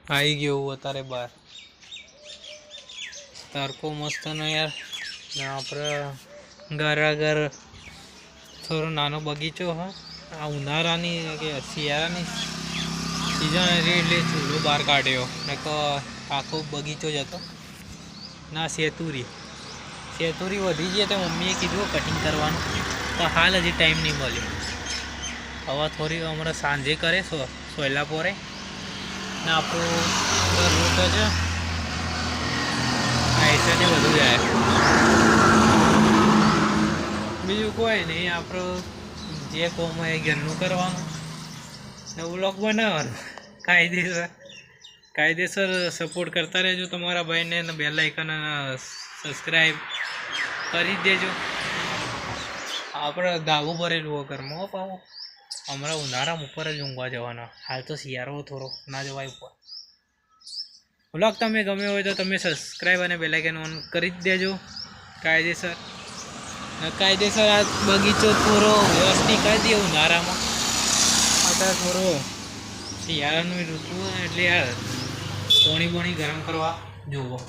આવી ગયો અત્યારે બહાર તડકો મસ્ત નો યાર ને આપણે ઘર આગળ થોડો નાનો બગીચો હ આ ઉનાળાની કે શિયાળાની સિઝન હતી એટલે ચૂલો બહાર કાઢ્યો ને તો આખો બગીચો જ હતો ના સેતુરી વધી ગઈ તો મમ્મીએ કીધું કટિંગ કરવાનું તો હાલ હજી ટાઈમ નહીં મળ્યો હવે થોડી હમણાં સાંજે કરે સોયલા પોરે ને આપણું રૂટ છે ऐसे ने વધુ જાય બીજું કોઈ નહીં આપણું જે કોમ હોય ઘરનું કરવાનું ને વ્લોગ બનાવવાનું કાયદેસર સપોર્ટ કરતા રહેજો તમારા ભાઈને ને બેલ આઇકન સબસ્ક્રાઈબ કરી દેજો આપણે ધાબુ ભરેલું ઘરમાં પાવો હમણાં ઉનાળામાં ઉપર જ ઊંઘવા જવાના હાલ તો શિયાળો થોડો ના જવાય ઉપર વ્લોગ તમે ગમ્યો હોય તો તમે સબસ્ક્રાઈબ અને બેલ આઇકન ઓન કરી જ દેજો કાયદેસર આ બગીચો થોડો વ્યવસ્થિત કરી દે ઉનાળામાં અત્યારે થોડો શિયાળાનું ઋતુ એટલે યાર પાણી ગરમ કરવા જુઓ